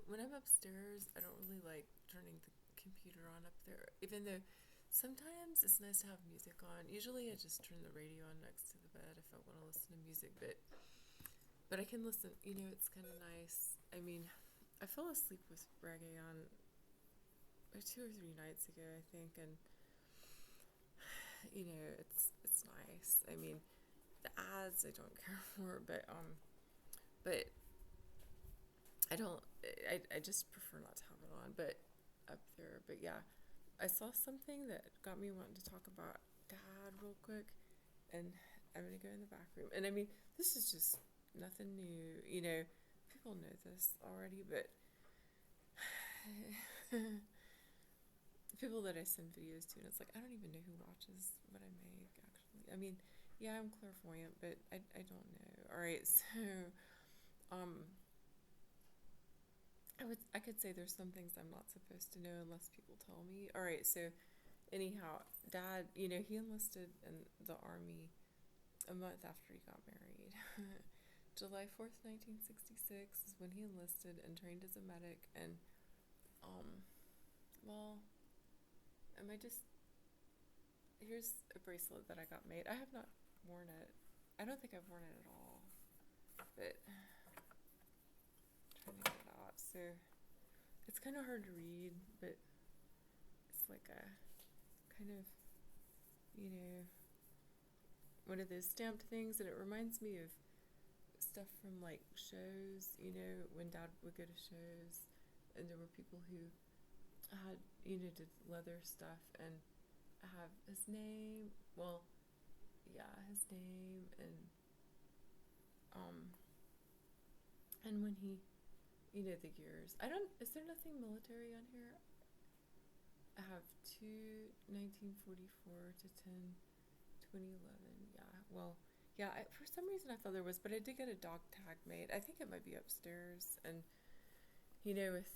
when I'm upstairs, I don't really like turning the computer on up there, even though sometimes it's nice to have music on. Usually I just turn the radio on next to the bed if I want to listen to music, but I can listen. It's kind of nice. I mean, I fell asleep with reggae on 2 or 3 nights ago, I think, and it's nice. I mean, the ads I don't care for, but I don't. I just prefer not to have it on, but up there. But yeah, I saw something that got me wanting to talk about Dad real quick, and I'm gonna go in the back room. And I mean, this is just nothing new. People know this already, but people that I send videos to, and it's like I don't even know who watches what I make. Actually, I mean, yeah, I'm clairvoyant, but I don't know. All right, so um. I could say there's some things I'm not supposed to know unless people tell me. All right, so anyhow, Dad, he enlisted in the Army a month after he got married. July 4th, 1966 is when he enlisted and trained as a medic. And, um, well, am I just. Here's a bracelet that I got made. I have not worn it. I don't think I've worn it at all. But, I'm trying to get it out. So, it's kind of hard to read, but it's like a kind of, you know, one of those stamped things, and it reminds me of stuff from like shows, when Dad would go to shows, and there were people who had, did leather stuff, and have his name, well, yeah, his name, um, and when he, the years. Is there nothing military on here? I have 1944 to 2011. Yeah, well, yeah, for some reason I thought there was, but I did get a dog tag made. I think it might be upstairs, and with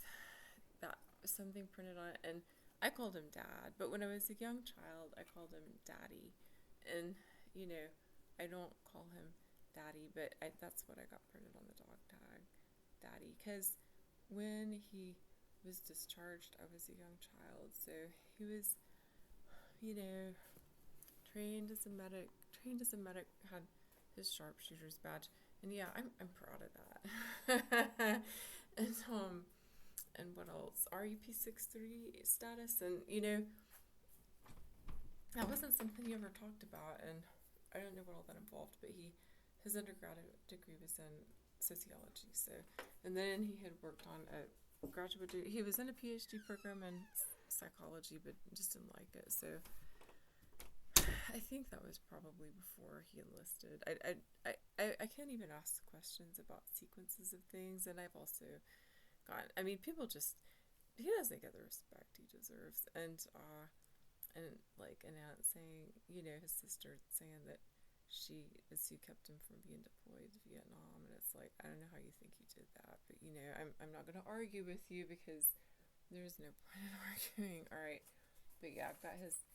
that something printed on it, and I called him Dad, but when I was a young child, I called him Daddy, and I don't call him Daddy, but that's what I got printed on the dog tag, Daddy, because when he was discharged, I was a young child, so he was, you know, trained as a medic, had his sharpshooter's badge, and yeah, I'm proud of that. And what else? RUP 63 status, and that wasn't something he ever talked about, and I don't know what all that involved, but his undergraduate degree was in sociology, so, and then he had worked on a graduate degree. He was in a PhD program in psychology, but just didn't like it, so I think that was probably before he enlisted. I can't even ask questions about sequences of things, and I've also I mean, people just, he doesn't get the respect he deserves, and like an aunt saying, his sister saying that she is who kept him from being deployed to Vietnam, and it's like, I don't know how you think he did that, but I'm not going to argue with you because there's no point in arguing. All right, but yeah, I've got his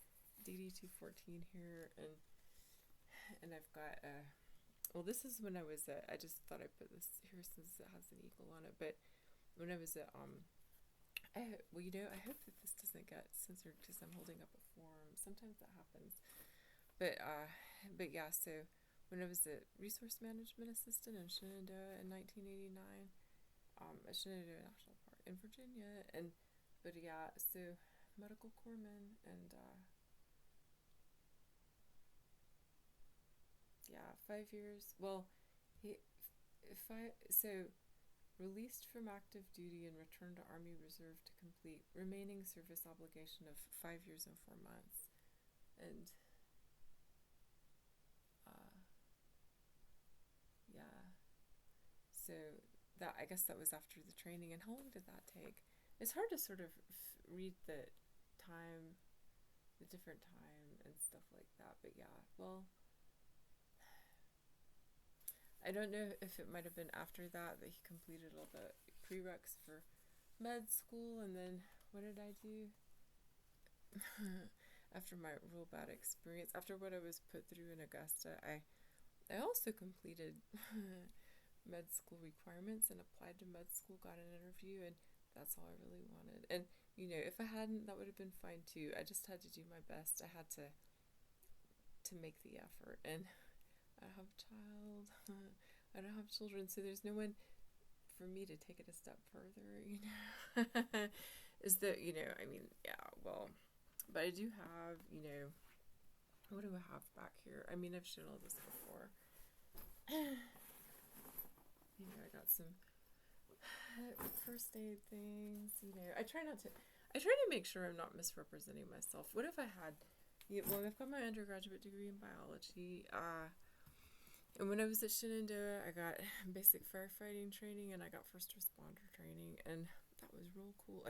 DD-214 here, and I've got well, this is when I was I just thought I'd put this here since it has an eagle on it, but when I was at I hope that this doesn't get censored because I'm holding up a form. Sometimes that happens, but yeah. So when I was a resource management assistant in Shenandoah in 1989, at Shenandoah National Park in Virginia, but yeah, so medical corpsman, and yeah, 5 years. Well, he so released from active duty and returned to Army Reserve to complete remaining service obligation of 5 years and 4 months. And, yeah. So I guess that was after the training. And how long did that take? It's hard to sort of read the time, the different time and stuff like that. But yeah, well, I don't know if it might have been after that he completed all the prereqs for med school, and then what did I do? After my real bad experience, after what I was put through in Augusta, I also completed med school requirements and applied to med school, got an interview, and that's all I really wanted. And, if I hadn't, that would have been fine too. I just had to do my best. I had to make the effort. And I don't have a child. I don't have children, so there's no one for me to take it a step further, Is that, well, but I do have, what do I have back here? I've shown all this before. I got some first aid things, I try to make sure I'm not misrepresenting myself. What if I had, I've got my undergraduate degree in biology, and when I was at Shenandoah, I got basic firefighting training and I got first responder training, and that was real cool.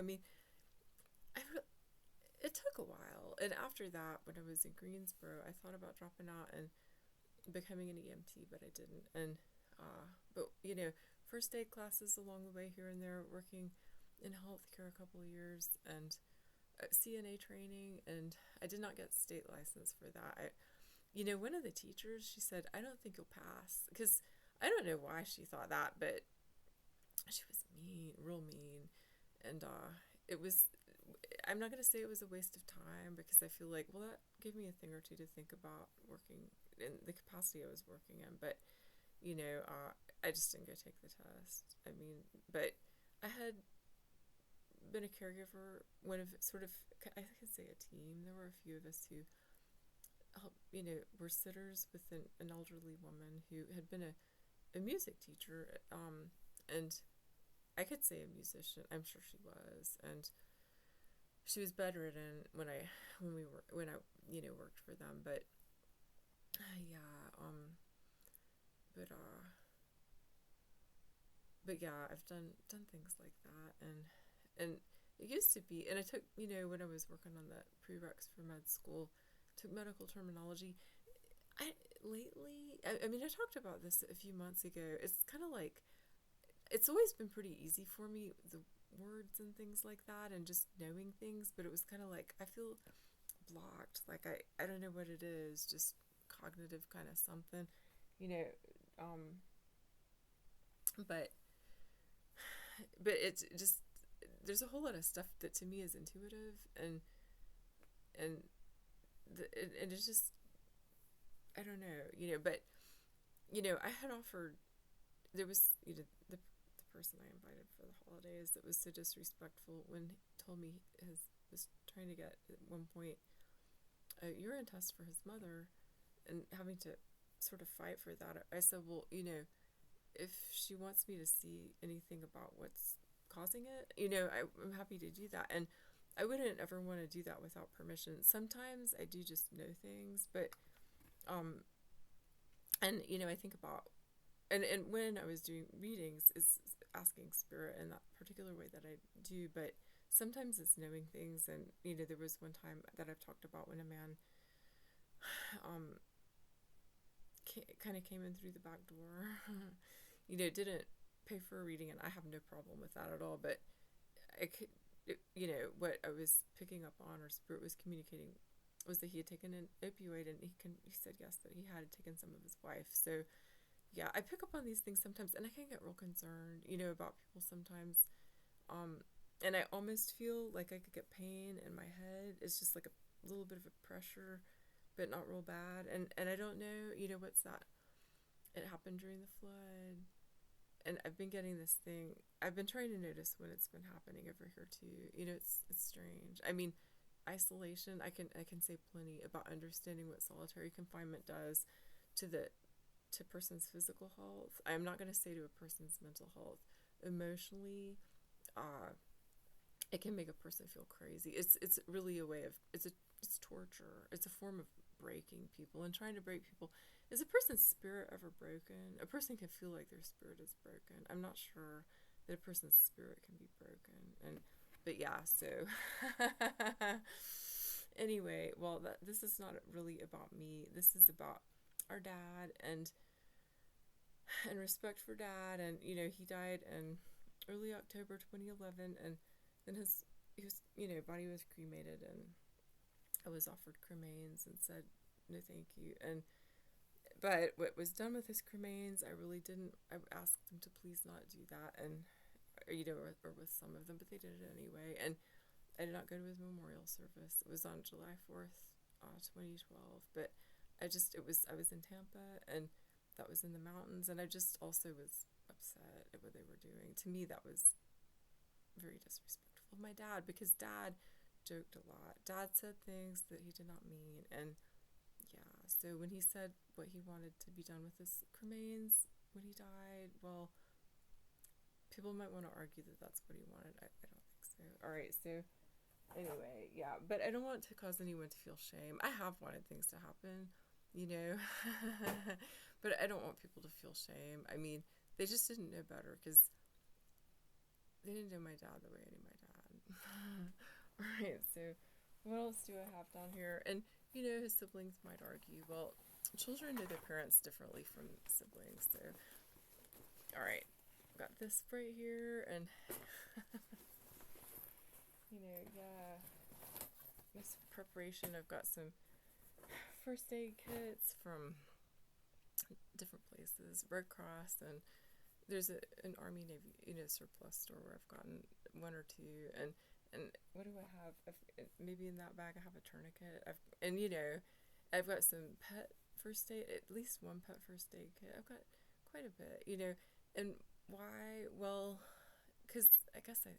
It took a while, and after that, when I was in Greensboro, I thought about dropping out and becoming an EMT, but I didn't. And but first aid classes along the way here and there, working in healthcare a couple of years, and CNA training, and I did not get state license for that. One of the teachers, she said, I don't think you'll pass, because I don't know why she thought that, but she was mean, real mean, and it was, I'm not going to say it was a waste of time, because I feel like, well, that gave me a thing or two to think about working in the capacity I was working in, but, I just didn't go take the test. But I had been a caregiver, one of sort of, I could say a team. There were a few of us who helped, were sitters with an elderly woman who had been a music teacher, and I could say a musician. I'm sure she was, and she was bedridden when I worked for them. But yeah, I've done things like that, and it used to be, and I took, when I was working on the prereqs for med school, took medical terminology. I talked about this a few months ago. It's kind of like, it's always been pretty easy for me, the words and things like that, and just knowing things, but it was kind of like, I feel blocked, like I don't know what it is, just cognitive kind of something, but it's just, there's a whole lot of stuff that to me is intuitive, and it's just, I don't know, but I had offered, there was, the person I invited for the holidays that was so disrespectful when he told me was trying to get at one point a urine test for his mother, and having to sort of fight for that. I said, well, if she wants me to see anything about what's causing it, I'm happy to do that. And I wouldn't ever want to do that without permission. Sometimes I do just know things, but, and, I think about, and when I was doing readings, is asking spirit in that particular way that I do, but sometimes it's knowing things. And, there was one time that I've talked about when a man, kind of came in through the back door, didn't pay for a reading, and I have no problem with that at all, but what I was picking up on, or spirit was communicating, was that he had taken an opioid, and he said yes, that he had taken some of his wife. So yeah, I pick up on these things sometimes, and I can get real concerned, about people sometimes, and I almost feel like I could get pain in my head. It's just like a little bit of a pressure, but not real bad, and I don't know, what's that. It happened during the flood, and I've been getting this thing. I've been trying to notice when it's been happening over here too. It's strange. Isolation, I can say plenty about understanding what solitary confinement does to person's physical health. I'm not going to say to a person's mental health. Emotionally, it can make a person feel crazy. It's really a way of, it's torture. It's a form of breaking people, and trying to break people. Is a person's spirit ever broken? A person can feel like their spirit is broken. I'm not sure that a person's spirit can be broken. But yeah, so anyway, well, this is not really about me. This is about our dad, and respect for dad. And he died in early October 2011, and then his body was cremated, and I was offered cremains and said no thank you. but what was done with his cremains, I really didn't. I asked them to please not do that, and or with some of them, but they did it anyway. And I did not go to his memorial service. It was on July 4th, 2012. But I was in Tampa, and that was in the mountains, and I just also was upset at what they were doing. To me, that was very disrespectful of my dad, because Dad joked a lot. Dad said things that he did not mean, and yeah, so when he said what he wanted to be done with his cremains when he died, well, people might want to argue that that's what he wanted. I don't think so. All right, so anyway, yeah, but I don't want to cause anyone to feel shame. I have wanted things to happen, you know, but I don't want people to feel shame. I mean, they just didn't know better, because they didn't know my dad the way I knew my dad. All right, so what else do I have down here? And, his siblings might argue, well, children know their parents differently from siblings, so, all right, got this right here, and, yeah, this preparation, I've got some first aid kits from different places, Red Cross, and there's an Army Navy, surplus store where I've gotten one or two, and what do I have? Maybe in that bag I have a tourniquet. I've got some pet first aid, at least one pet first aid kit. I've got quite a bit, and why? Well, because I guess I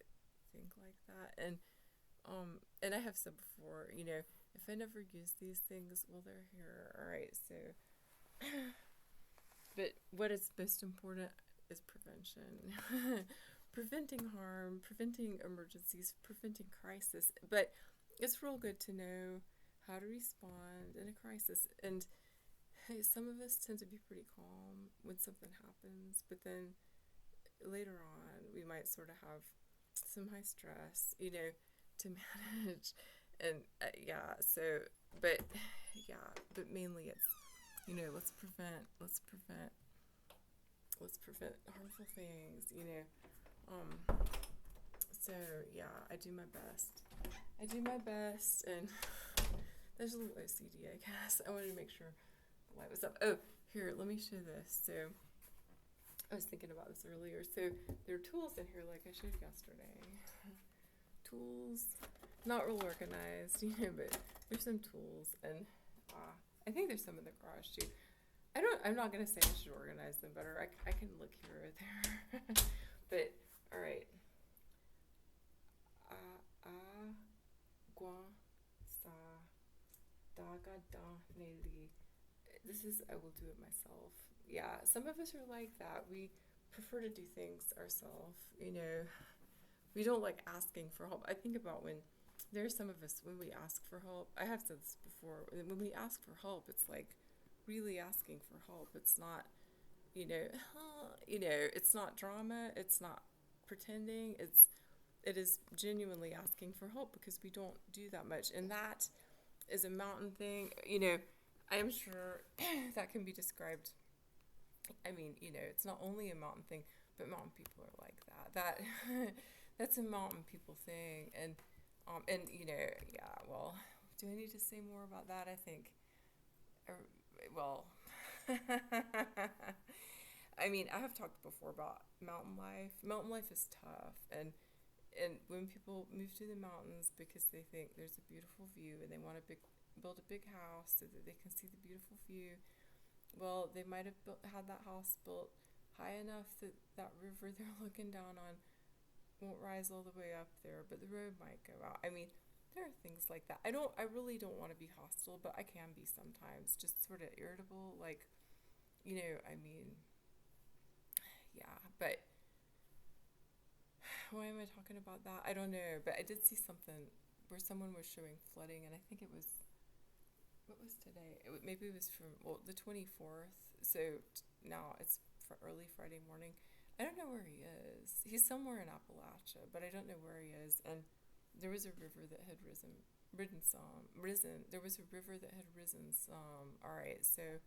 think like that, and I have said before, if I never use these things, well, they're here. All right, so, but what is most important is prevention. Preventing harm, preventing emergencies, preventing crisis. But it's real good to know how to respond in a crisis. And hey, some of us tend to be pretty calm when something happens, but then later on we might sort of have some high stress, to manage. And but mainly it's, let's prevent harmful things, so yeah, I do my best, and there's a little OCD, I guess. I wanted to make sure the light was up. Oh, here, let me show this. So I was thinking about this earlier. So there are tools in here, like I showed you yesterday. Tools, not real organized, but there's some tools, and I think there's some in the garage too. I'm not gonna say I should organize them better. I can look here or there. But all right. Gua sa daga da neli. This is, I will do it myself. Yeah, some of us are like that. We prefer to do things ourselves. We don't like asking for help. I think about when there's some of us, when we ask for help. I have said this before. When we ask for help, it's like really asking for help. It's not, it's not drama. It's not pretending. It is genuinely asking for help, because we don't do that much. And that is a mountain thing. I am sure that can be described. I mean, it's not only a mountain thing, but mountain people are like that. That's a mountain people thing. And yeah, well, do I need to say more about that? I think, well, I mean, I have talked before about mountain life. Mountain life is tough, and when people move to the mountains because they think there's a beautiful view and they want to build a big house so that they can see the beautiful view, well, they might have had that house built high enough that that river they're looking down on won't rise all the way up there, but the road might go out. I mean, there are things like that. I really don't want to be hostile, but I can be sometimes, just sort of irritable, like, I mean, yeah, but why am I talking about that? I don't know, but I did see something where someone was showing flooding, and I think it was, what was today? Maybe it was from, the 24th, so now it's early Friday morning. I don't know where he is. He's somewhere in Appalachia, but I don't know where he is, and there was a river that had risen. There was a river that had risen some. All right, so,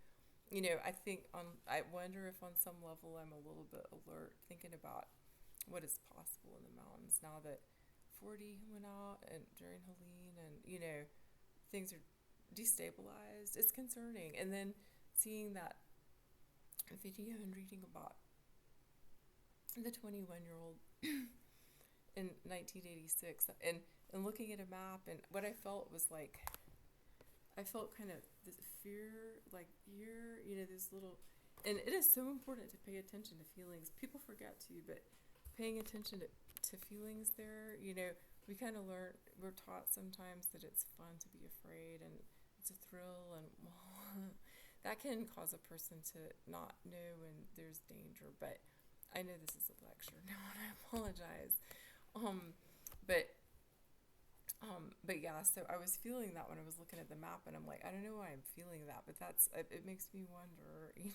I wonder if on some level I'm a little bit alert, thinking about what is possible in the mountains now that 40 went out and during Helene, and things are destabilized. It's concerning. And then seeing that video and reading about the 21-year-old in 1986, and looking at a map, and what I felt was like, I felt kind of this fear, like fear, this little, and it is so important to pay attention to feelings. People forget to, but paying attention to feelings there, we kind of we're taught sometimes that it's fun to be afraid and it's a thrill, and well, that can cause a person to not know when there's danger. But I know this is a lecture now, and I apologize. But yeah, so I was feeling that when I was looking at the map, and I'm like, I don't know why I'm feeling that, but it makes me wonder, it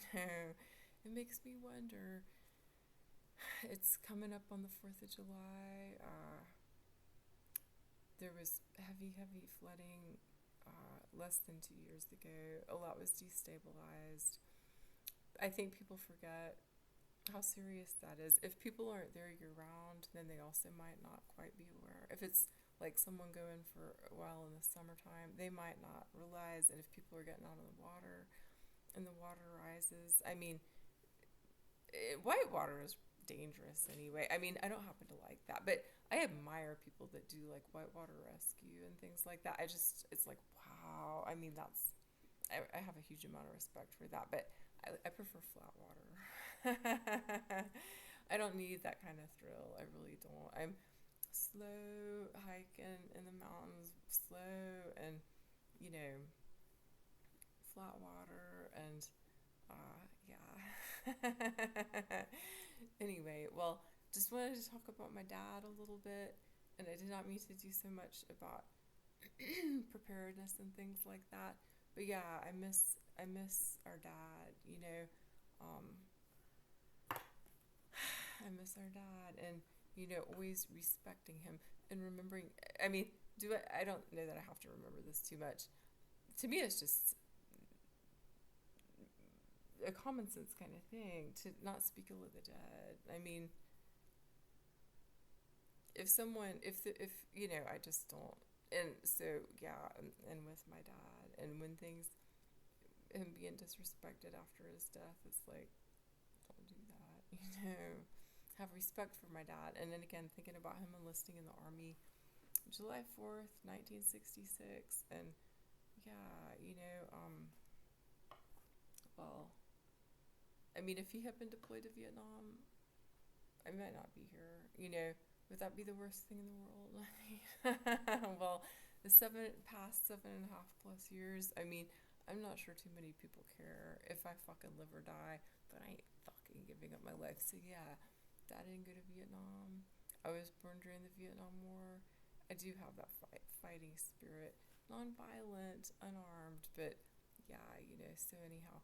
makes me wonder. It's coming up on the 4th of July. There was heavy flooding less than 2 years ago. A lot was destabilized. I think people forget how serious that is. If people aren't there year round, then they also might not quite be aware. If it's like someone going for a while in the summertime, they might not realize. And if people are getting out of the water and the water rises, I mean, white water is dangerous anyway. I mean, I don't happen to like that, but I admire people that do like whitewater rescue and things like that. It's like, wow. I mean, I have a huge amount of respect for that, but I prefer flat water. I don't need that kind of thrill. I really don't. I'm slow hiking in the mountains, slow, and flat water, and yeah. Anyway, well, just wanted to talk about my dad a little bit, and I did not mean to do so much about preparedness and things like that. But yeah, I miss our dad. I miss our dad, and always respecting him and remembering. I mean, I don't know that I have to remember this too much. To me, it's just a common sense kind of thing to not speak ill of the dead. I mean, if I just don't. And so yeah, and with my dad, and when things, him being disrespected after his death, it's like, don't do that. Have respect for my dad. And then again, thinking about him enlisting in the Army July 4th 1966, and yeah, well, I mean, if he had been deployed to Vietnam, I might not be here. Would that be the worst thing in the world? I mean, well, the past 7.5+ years, I mean, I'm not sure too many people care if I fucking live or die, but I ain't fucking giving up my life. So yeah, Dad didn't go to Vietnam. I was born during the Vietnam War. I do have that fighting spirit, non-violent, unarmed, but yeah, so anyhow.